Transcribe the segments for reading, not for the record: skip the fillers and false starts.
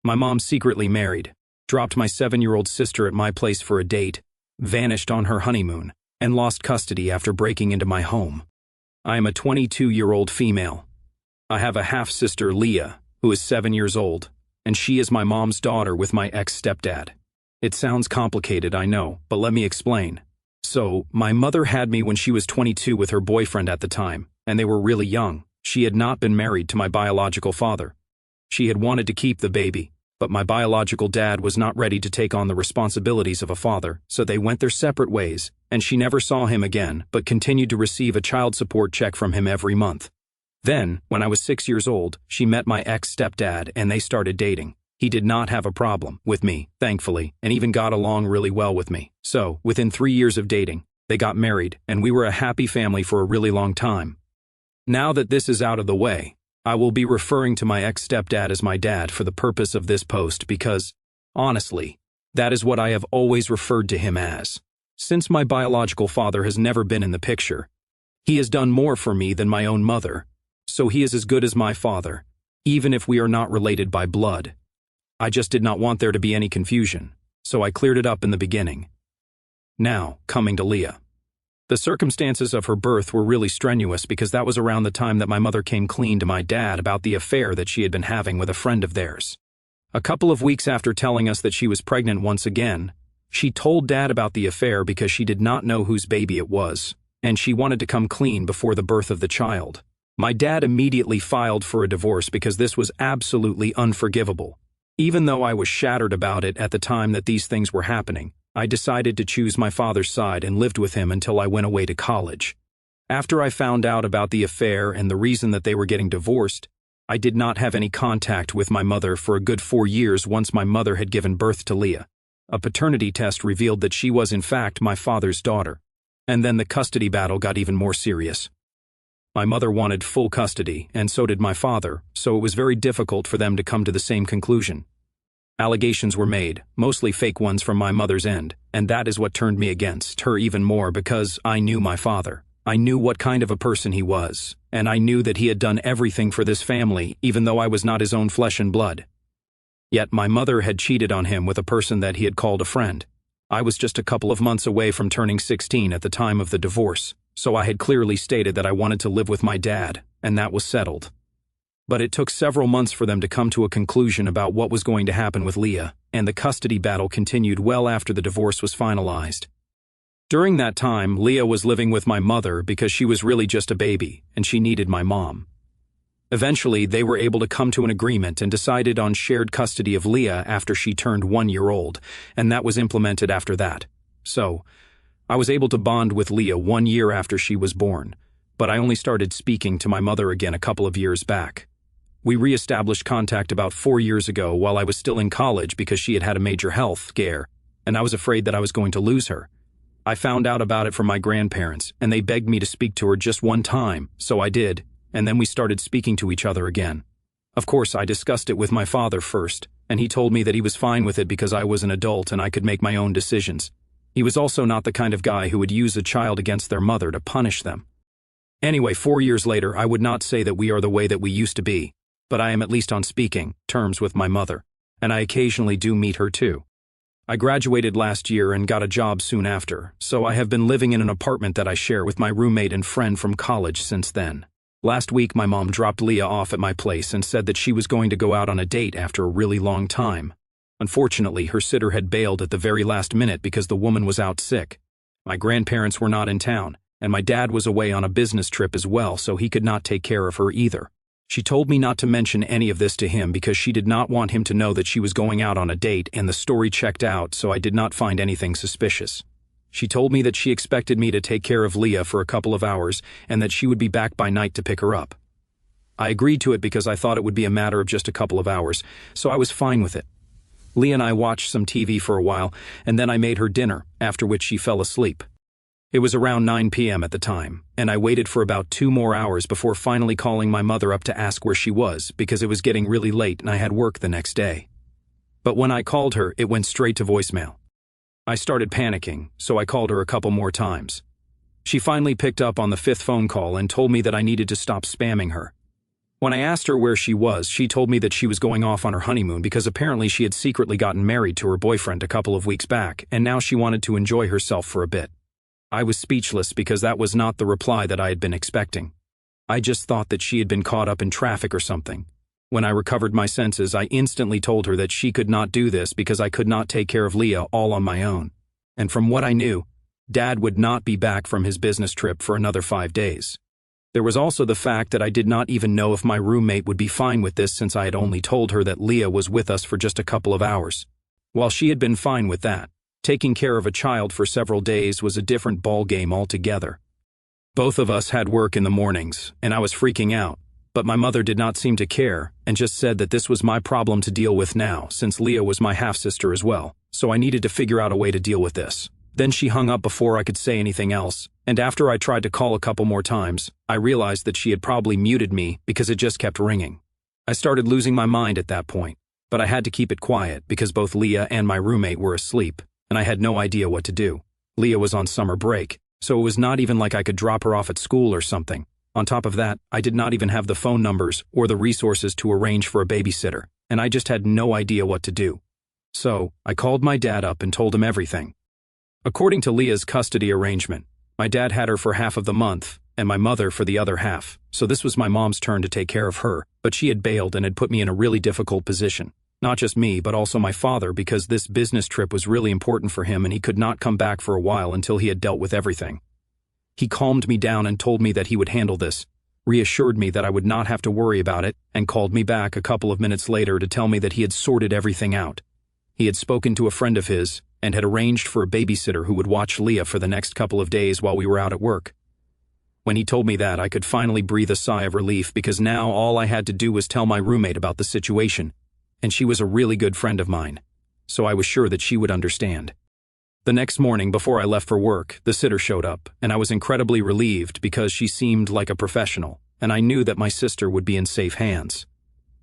My mom secretly married, dropped my 7-year-old sister at my place for a date, vanished on her honeymoon, and lost custody after breaking into my home. I am a 22-year-old female. I have a half-sister, Leah, who is 7 years old, and she is my mom's daughter with my ex-stepdad. It sounds complicated, I know, but let me explain. So, my mother had me when she was 22 with her boyfriend at the time, and they were really young. She had not been married to my biological father. She had wanted to keep the baby, but my biological dad was not ready to take on the responsibilities of a father, so they went their separate ways, and she never saw him again, but continued to receive a child support check from him every month. Then, when I was 6 years old, she met my ex-stepdad and they started dating. He did not have a problem with me, thankfully, and even got along really well with me. So, within 3 years of dating, they got married, and we were a happy family for a really long time. Now that this is out of the way, I will be referring to my ex-stepdad as my dad for the purpose of this post because, honestly, that is what I have always referred to him as. Since my biological father has never been in the picture, he has done more for me than my own mother, so he is as good as my father, even if we are not related by blood. I just did not want there to be any confusion, so I cleared it up in the beginning. Now, coming to Leah. The circumstances of her birth were really strenuous because that was around the time that my mother came clean to my dad about the affair that she had been having with a friend of theirs. A couple of weeks after telling us that she was pregnant once again, she told Dad about the affair because she did not know whose baby it was, and she wanted to come clean before the birth of the child. My dad immediately filed for a divorce because this was absolutely unforgivable. Even though I was shattered about it at the time that these things were happening, I decided to choose my father's side and lived with him until I went away to college. After I found out about the affair and the reason that they were getting divorced, I did not have any contact with my mother for a good 4 years once my mother had given birth to Leah. A paternity test revealed that she was in fact my father's daughter. And then the custody battle got even more serious. My mother wanted full custody, and so did my father, so it was very difficult for them to come to the same conclusion. Allegations were made, mostly fake ones from my mother's end, and that is what turned me against her even more because I knew my father. I knew what kind of a person he was, and I knew that he had done everything for this family, even though I was not his own flesh and blood. Yet my mother had cheated on him with a person that he had called a friend. I was just a couple of months away from turning 16 at the time of the divorce, so I had clearly stated that I wanted to live with my dad, and that was settled. But it took several months for them to come to a conclusion about what was going to happen with Leah, and the custody battle continued well after the divorce was finalized. During that time, Leah was living with my mother because she was really just a baby, and she needed my mom. Eventually, they were able to come to an agreement and decided on shared custody of Leah after she turned 1 year old, and that was implemented after that. So, I was able to bond with Leah 1 year after she was born, but I only started speaking to my mother again a couple of years back. We re-established contact about 4 years ago while I was still in college because she had had a major health scare, and I was afraid that I was going to lose her. I found out about it from my grandparents, and they begged me to speak to her just one time, so I did, and then we started speaking to each other again. Of course, I discussed it with my father first, and he told me that he was fine with it because I was an adult and I could make my own decisions. He was also not the kind of guy who would use a child against their mother to punish them. Anyway, 4 years later, I would not say that we are the way that we used to be, but I am at least on speaking terms with my mother, and I occasionally do meet her too. I graduated last year and got a job soon after, so I have been living in an apartment that I share with my roommate and friend from college since then. Last week, my mom dropped Leah off at my place and said that she was going to go out on a date after a really long time. Unfortunately, her sitter had bailed at the very last minute because the woman was out sick. My grandparents were not in town, and my dad was away on a business trip as well, so he could not take care of her either. She told me not to mention any of this to him because she did not want him to know that she was going out on a date, and the story checked out, so I did not find anything suspicious. She told me that she expected me to take care of Leah for a couple of hours and that she would be back by night to pick her up. I agreed to it because I thought it would be a matter of just a couple of hours, so I was fine with it. Leah and I watched some TV for a while, and then I made her dinner, after which she fell asleep. It was around 9 p.m. at the time, and I waited for about 2 more hours before finally calling my mother up to ask where she was because it was getting really late and I had work the next day. But when I called her, it went straight to voicemail. I started panicking, so I called her a couple more times. She finally picked up on the 5th phone call and told me that I needed to stop spamming her. When I asked her where she was, she told me that she was going off on her honeymoon because apparently she had secretly gotten married to her boyfriend a couple of weeks back, and now she wanted to enjoy herself for a bit. I was speechless because that was not the reply that I had been expecting. I just thought that she had been caught up in traffic or something. When I recovered my senses, I instantly told her that she could not do this because I could not take care of Leah all on my own. And from what I knew, Dad would not be back from his business trip for another 5 days. There was also the fact that I did not even know if my roommate would be fine with this since I had only told her that Leah was with us for just a couple of hours. While she had been fine with that, taking care of a child for several days was a different ballgame altogether. Both of us had work in the mornings, and I was freaking out, but my mother did not seem to care and just said that this was my problem to deal with now since Leah was my half-sister as well, so I needed to figure out a way to deal with this. Then she hung up before I could say anything else, and after I tried to call a couple more times, I realized that she had probably muted me because it just kept ringing. I started losing my mind at that point, but I had to keep it quiet because both Leah and my roommate were asleep, and I had no idea what to do. Leah was on summer break, so it was not even like I could drop her off at school or something. On top of that, I did not even have the phone numbers or the resources to arrange for a babysitter, and I just had no idea what to do. So, I called my dad up and told him everything. According to Leah's custody arrangement, my dad had her for half of the month, and my mother for the other half, so this was my mom's turn to take care of her, but she had bailed and had put me in a really difficult position. Not just me, but also my father, because this business trip was really important for him and he could not come back for a while until he had dealt with everything. He calmed me down and told me that he would handle this, reassured me that I would not have to worry about it, and called me back a couple of minutes later to tell me that he had sorted everything out. He had spoken to a friend of his and had arranged for a babysitter who would watch Leah for the next couple of days while we were out at work. When he told me that, I could finally breathe a sigh of relief because now all I had to do was tell my roommate about the situation, and she was a really good friend of mine, so I was sure that she would understand. The next morning before I left for work, the sitter showed up, and I was incredibly relieved because she seemed like a professional, and I knew that my sister would be in safe hands.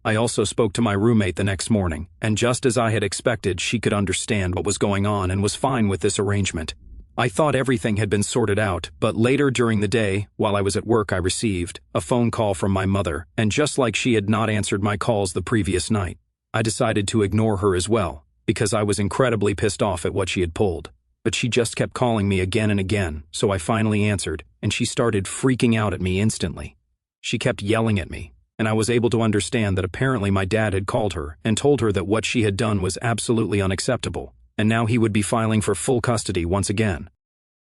I also spoke to my roommate the next morning, and just as I had expected, she could understand what was going on and was fine with this arrangement. I thought everything had been sorted out, but later during the day, while I was at work, I received a phone call from my mother, and just like she had not answered my calls the previous night, I decided to ignore her as well, because I was incredibly pissed off at what she had pulled. But she just kept calling me again and again, so I finally answered, and she started freaking out at me instantly. She kept yelling at me, and I was able to understand that apparently my dad had called her and told her that what she had done was absolutely unacceptable, and now he would be filing for full custody once again.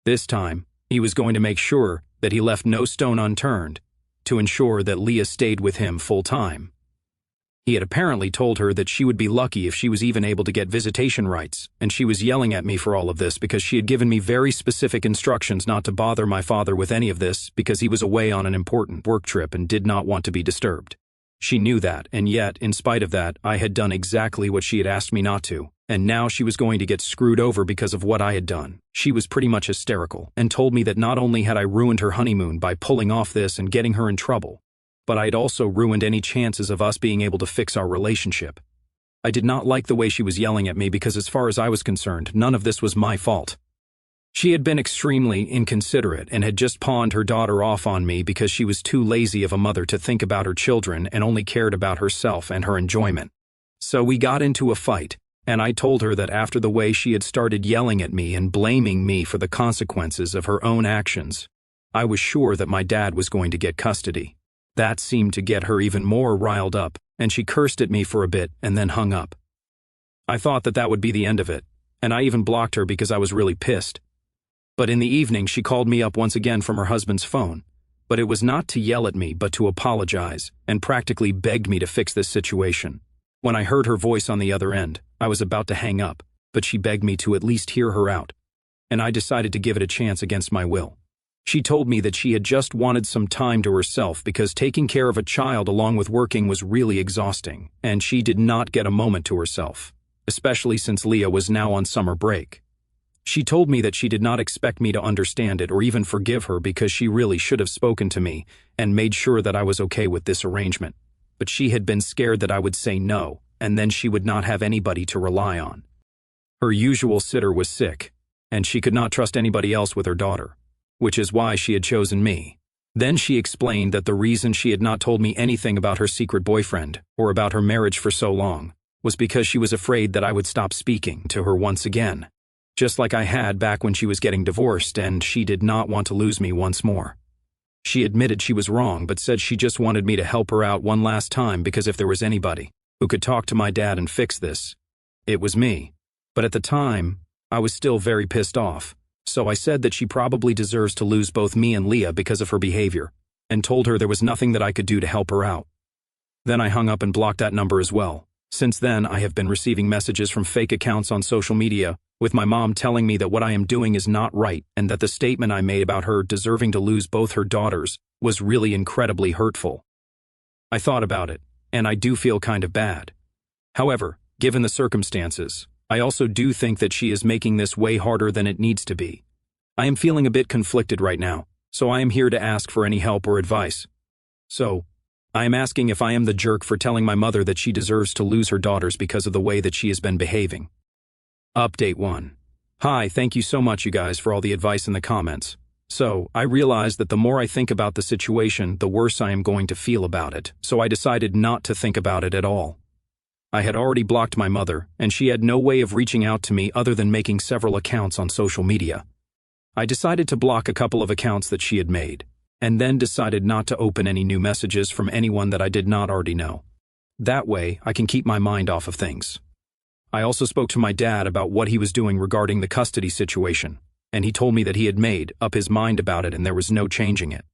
This time, he was going to make sure that he left no stone unturned to ensure that Leah stayed with him full time. He had apparently told her that she would be lucky if she was even able to get visitation rights, and she was yelling at me for all of this because she had given me very specific instructions not to bother my father with any of this because he was away on an important work trip and did not want to be disturbed. She knew that, and yet, in spite of that, I had done exactly what she had asked me not to, and now she was going to get screwed over because of what I had done. She was pretty much hysterical and told me that not only had I ruined her honeymoon by pulling off this and getting her in trouble, but I had also ruined any chances of us being able to fix our relationship. I did not like the way she was yelling at me because as far as I was concerned, none of this was my fault. She had been extremely inconsiderate and had just pawned her daughter off on me because she was too lazy of a mother to think about her children and only cared about herself and her enjoyment. So we got into a fight, and I told her that after the way she had started yelling at me and blaming me for the consequences of her own actions, I was sure that my dad was going to get custody. That seemed to get her even more riled up, and she cursed at me for a bit and then hung up. I thought that that would be the end of it, and I even blocked her because I was really pissed. But in the evening, she called me up once again from her husband's phone, but it was not to yell at me but to apologize, and practically begged me to fix this situation. When I heard her voice on the other end, I was about to hang up, but she begged me to at least hear her out, and I decided to give it a chance against my will. She told me that she had just wanted some time to herself because taking care of a child along with working was really exhausting, and she did not get a moment to herself, especially since Leah was now on summer break. She told me that she did not expect me to understand it or even forgive her because she really should have spoken to me and made sure that I was okay with this arrangement, but she had been scared that I would say no, and then she would not have anybody to rely on. Her usual sitter was sick, and she could not trust anybody else with her daughter, which is why she had chosen me. Then she explained that the reason she had not told me anything about her secret boyfriend or about her marriage for so long was because she was afraid that I would stop speaking to her once again, just like I had back when she was getting divorced, and she did not want to lose me once more. She admitted she was wrong, but said she just wanted me to help her out one last time because if there was anybody who could talk to my dad and fix this, it was me. But at the time, I was still very pissed off, so I said that she probably deserves to lose both me and Leah because of her behavior, and told her there was nothing that I could do to help her out. Then I hung up and blocked that number as well. Since then, I have been receiving messages from fake accounts on social media with my mom telling me that what I am doing is not right and that the statement I made about her deserving to lose both her daughters was really incredibly hurtful. I thought about it, and I do feel kind of bad. However, given the circumstances, I also do think that she is making this way harder than it needs to be. I am feeling a bit conflicted right now, so I am here to ask for any help or advice. So, I am asking if I am the jerk for telling my mother that she deserves to lose her daughters because of the way that she has been behaving. Update 1. Hi, thank you so much you guys for all the advice in the comments. So, I realized that the more I think about the situation, the worse I am going to feel about it, so I decided not to think about it at all. I had already blocked my mother, and she had no way of reaching out to me other than making several accounts on social media. I decided to block a couple of accounts that she had made, and then decided not to open any new messages from anyone that I did not already know. That way, I can keep my mind off of things. I also spoke to my dad about what he was doing regarding the custody situation, and he told me that he had made up his mind about it and there was no changing it.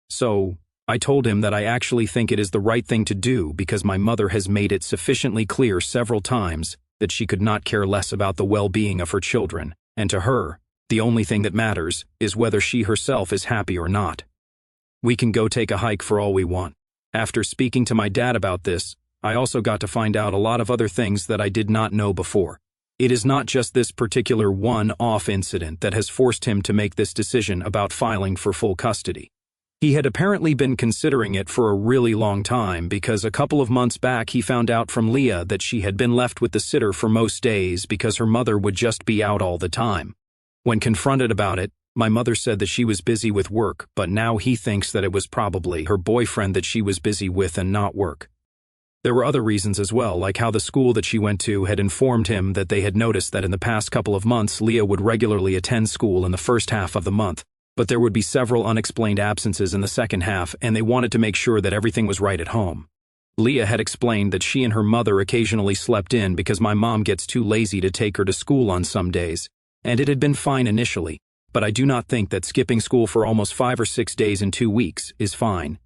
So, I told him that I actually think it is the right thing to do because my mother has made it sufficiently clear several times that she could not care less about the well-being of her children, and to her, the only thing that matters is whether she herself is happy or not. We can go take a hike for all we want. After speaking to my dad about this, I also got to find out a lot of other things that I did not know before. It is not just this particular one-off incident that has forced him to make this decision about filing for full custody. He had apparently been considering it for a really long time because a couple of months back he found out from Leah that she had been left with the sitter for most days because her mother would just be out all the time. When confronted about it, my mother said that she was busy with work, but now he thinks that it was probably her boyfriend that she was busy with and not work. There were other reasons as well, like how the school that she went to had informed him that they had noticed that in the past couple of months Leah would regularly attend school in the first half of the month, but there would be several unexplained absences in the second half, and they wanted to make sure that everything was right at home. Leah had explained that she and her mother occasionally slept in because my mom gets too lazy to take her to school on some days, and it had been fine initially, but I do not think that skipping school for almost 5 or 6 days in 2 weeks is fine.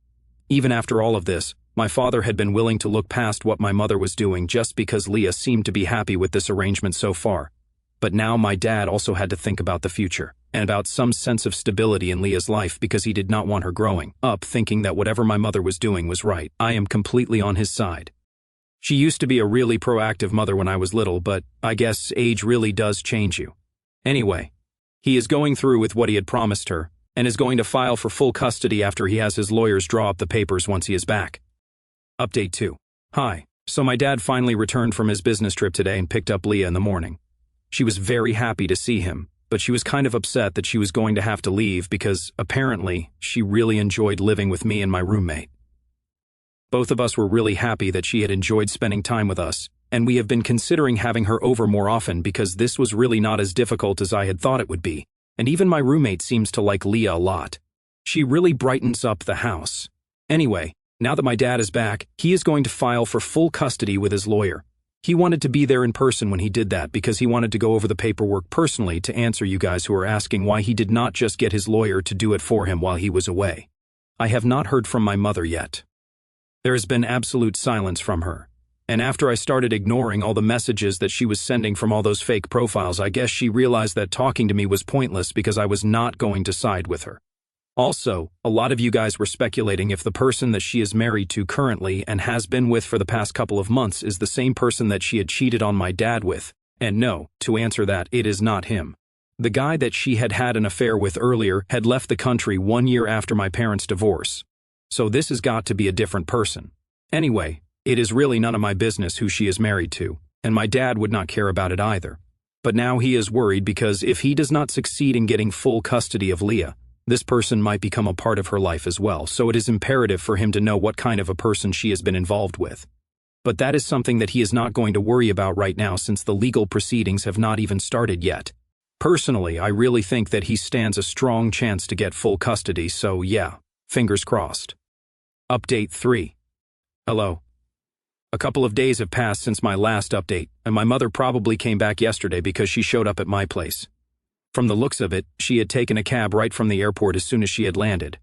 Even after all of this, my father had been willing to look past what my mother was doing just because Leah seemed to be happy with this arrangement so far. But now my dad also had to think about the future, and about some sense of stability in Leah's life because he did not want her growing up thinking that whatever my mother was doing was right. I am completely on his side. She used to be a really proactive mother when I was little, but I guess age really does change you. Anyway, he is going through with what he had promised her, and is going to file for full custody after he has his lawyers draw up the papers once he is back. Update 2. Hi. So my dad finally returned from his business trip today and picked up Leah in the morning. She was very happy to see him, but she was kind of upset that she was going to have to leave because, apparently, she really enjoyed living with me and my roommate. Both of us were really happy that she had enjoyed spending time with us, and we have been considering having her over more often because this was really not as difficult as I had thought it would be, and even my roommate seems to like Leah a lot. She really brightens up the house. Anyway, now that my dad is back, he is going to file for full custody with his lawyer. He wanted to be there in person when he did that because he wanted to go over the paperwork personally to answer you guys who are asking why he did not just get his lawyer to do it for him while he was away. I have not heard from my mother yet. There has been absolute silence from her. And after I started ignoring all the messages that she was sending from all those fake profiles, I guess she realized that talking to me was pointless because I was not going to side with her. Also, a lot of you guys were speculating if the person that she is married to currently and has been with for the past couple of months is the same person that she had cheated on my dad with. And no, to answer that, it is not him. The guy that she had had an affair with earlier had left the country 1 year after my parents' divorce. So this has got to be a different person. Anyway, it is really none of my business who she is married to, and my dad would not care about it either. But now he is worried because if he does not succeed in getting full custody of Leah, This person might become a part of her life as well, so it is imperative for him to know what kind of a person she has been involved with. But that is something that he is not going to worry about right now since the legal proceedings have not even started yet. Personally, I really think that he stands a strong chance to get full custody, so yeah, fingers crossed. Update 3. Hello. A couple of days have passed since my last update, and my mother probably came back yesterday because she showed up at my place. From the looks of it, she had taken a cab right from the airport as soon as she had landed.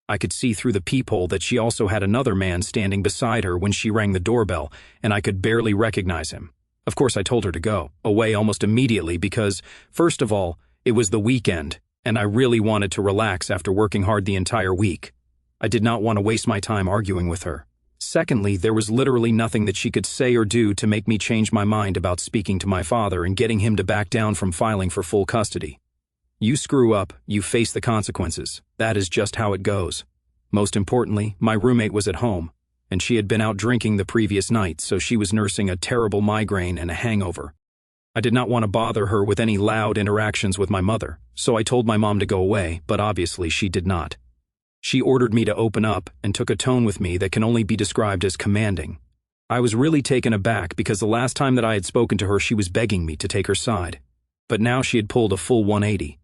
I could see through the peephole that she also had another man standing beside her when she rang the doorbell, and I could barely recognize him. Of course, I told her to go away almost immediately because, first of all, it was the weekend, and I really wanted to relax after working hard the entire week. I did not want to waste my time arguing with her. Secondly, there was literally nothing that she could say or do to make me change my mind about speaking to my father and getting him to back down from filing for full custody. You screw up, you face the consequences. That is just how it goes. Most importantly, my roommate was at home, and she had been out drinking the previous night, so she was nursing a terrible migraine and a hangover. I did not want to bother her with any loud interactions with my mother, so I told my mom to go away, but obviously she did not. She ordered me to open up and took a tone with me that can only be described as commanding. I was really taken aback because the last time that I had spoken to her she was begging me to take her side. But now she had pulled a full 180.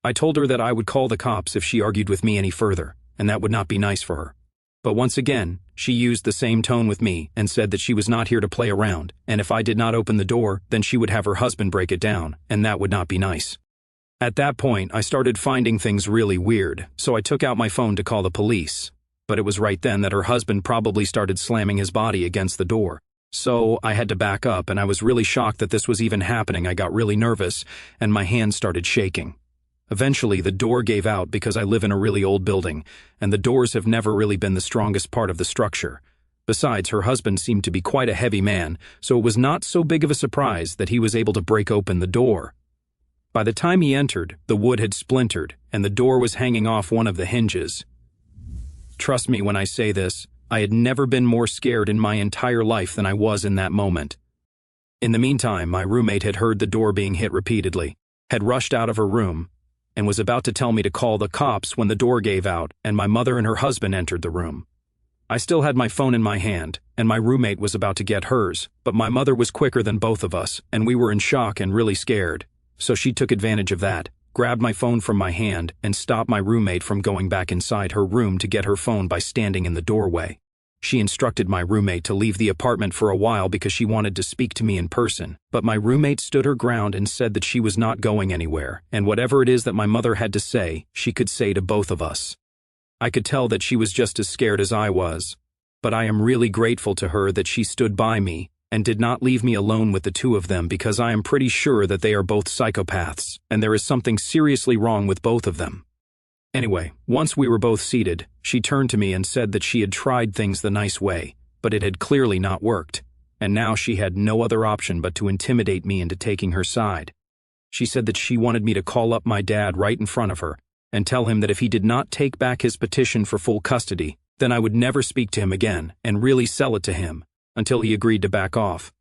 I told her that I would call the cops if she argued with me any further, and that would not be nice for her. But once again, she used the same tone with me and said that she was not here to play around, and if I did not open the door, then she would have her husband break it down, and that would not be nice. At that point, I started finding things really weird, so I took out my phone to call the police. But it was right then that her husband probably started slamming his body against the door. So I had to back up, and I was really shocked that this was even happening. I got really nervous, and my hands started shaking. Eventually, the door gave out because I live in a really old building, and the doors have never really been the strongest part of the structure. Besides, her husband seemed to be quite a heavy man, so it was not so big of a surprise that he was able to break open the door. By the time he entered, the wood had splintered, and the door was hanging off one of the hinges. Trust me when I say this, I had never been more scared in my entire life than I was in that moment. In the meantime, my roommate had heard the door being hit repeatedly, had rushed out of her room, and was about to tell me to call the cops when the door gave out and my mother and her husband entered the room. I still had my phone in my hand, and my roommate was about to get hers, but my mother was quicker than both of us, and we were in shock and really scared. So she took advantage of that, grabbed my phone from my hand, and stopped my roommate from going back inside her room to get her phone by standing in the doorway. She instructed my roommate to leave the apartment for a while because she wanted to speak to me in person, but my roommate stood her ground and said that she was not going anywhere, and whatever it is that my mother had to say, she could say to both of us. I could tell that she was just as scared as I was, but I am really grateful to her that she stood by me and did not leave me alone with the two of them because I am pretty sure that they are both psychopaths, and there is something seriously wrong with both of them. Anyway, once we were both seated, she turned to me and said that she had tried things the nice way, but it had clearly not worked, and now she had no other option but to intimidate me into taking her side. She said that she wanted me to call up my dad right in front of her and tell him that if he did not take back his petition for full custody, then I would never speak to him again and really sell it to him until he agreed to back off.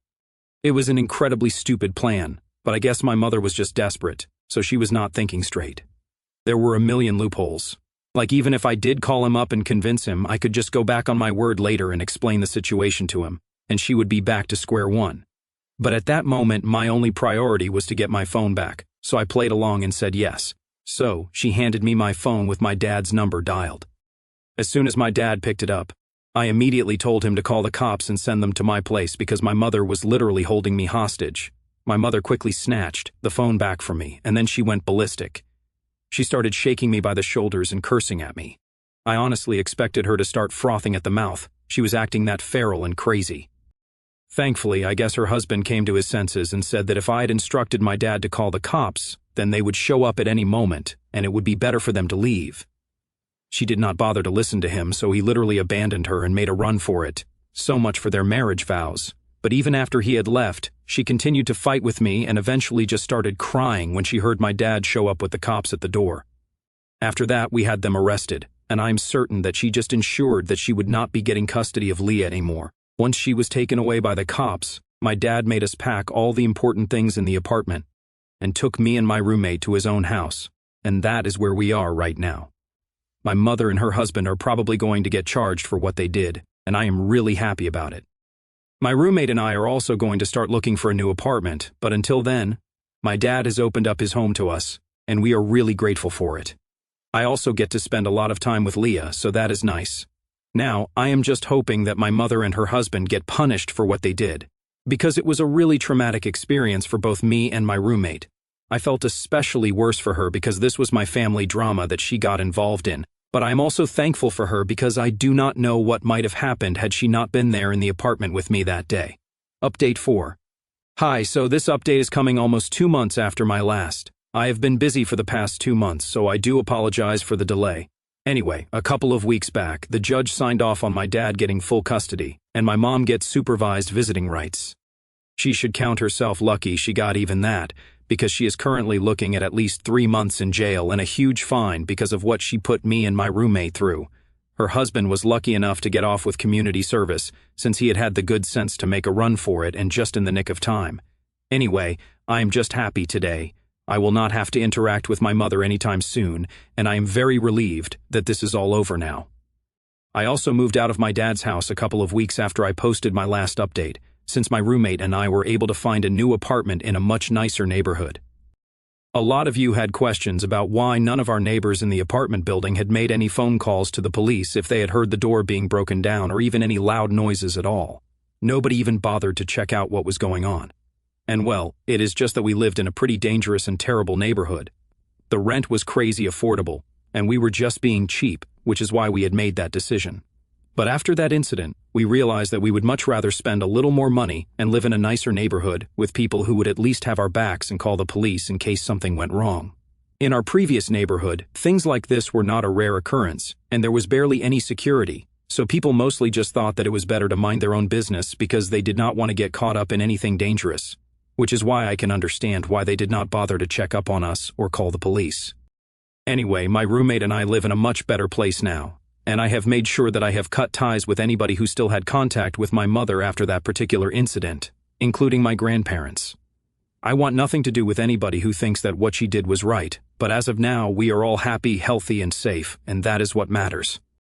It was an incredibly stupid plan, but I guess my mother was just desperate, so she was not thinking straight. There were a million loopholes. Like even if I did call him up and convince him, I could just go back on my word later and explain the situation to him, and she would be back to square one. But at that moment, my only priority was to get my phone back, so I played along and said yes. So she handed me my phone with my dad's number dialed. As soon as my dad picked it up, I immediately told him to call the cops and send them to my place because my mother was literally holding me hostage. My mother quickly snatched the phone back from me, and then she went ballistic. She started shaking me by the shoulders and cursing at me. I honestly expected her to start frothing at the mouth. She was acting that feral and crazy. Thankfully, I guess her husband came to his senses and said that if I had instructed my dad to call the cops, then they would show up at any moment, and it would be better for them to leave. She did not bother to listen to him, so he literally abandoned her and made a run for it. So much for their marriage vows. But even after he had left, she continued to fight with me and eventually just started crying when she heard my dad show up with the cops at the door. After that, we had them arrested, and I'm certain that she just ensured that she would not be getting custody of Leah anymore. Once she was taken away by the cops, my dad made us pack all the important things in the apartment and took me and my roommate to his own house. and that is where we are right now. My mother and her husband are probably going to get charged for what they did, and I am really happy about it. My roommate and I are also going to start looking for a new apartment, but until then, my dad has opened up his home to us, and we are really grateful for it. I also get to spend a lot of time with Leah, so that is nice. Now, I am just hoping that my mother and her husband get punished for what they did, because it was a really traumatic experience for both me and my roommate. I felt especially worse for her because this was my family drama that she got involved in, but I am also thankful for her because I do not know what might have happened had she not been there in the apartment with me that day. Update 4. Hi, so this update is coming almost 2 months after my last. I have been busy for the past 2 months, so I do apologize for the delay. Anyway, a couple of weeks back, the judge signed off on my dad getting full custody, and my mom gets supervised visiting rights. She should count herself lucky she got even that, because she is currently looking at least 3 months in jail and a huge fine because of what she put me and my roommate through. Her husband was lucky enough to get off with community service, since he had had the good sense to make a run for it and just in the nick of time. Anyway, I am just happy today. I will not have to interact with my mother anytime soon, and I am very relieved that this is all over now. I also moved out of my dad's house a couple of weeks after I posted my last update, since my roommate and I were able to find a new apartment in a much nicer neighborhood. A lot of you had questions about why none of our neighbors in the apartment building had made any phone calls to the police if they had heard the door being broken down or even any loud noises at all. Nobody even bothered to check out what was going on. And well, it is just that we lived in a pretty dangerous and terrible neighborhood. The rent was crazy affordable, and we were just being cheap, which is why we had made that decision. But after that incident, we realized that we would much rather spend a little more money and live in a nicer neighborhood with people who would at least have our backs and call the police in case something went wrong. In our previous neighborhood, things like this were not a rare occurrence, and there was barely any security, so people mostly just thought that it was better to mind their own business because they did not want to get caught up in anything dangerous, which is why I can understand why they did not bother to check up on us or call the police. Anyway, my roommate and I live in a much better place now, and I have made sure that I have cut ties with anybody who still had contact with my mother after that particular incident, including my grandparents. I want nothing to do with anybody who thinks that what she did was right, but as of now, we are all happy, healthy, and safe, and that is what matters.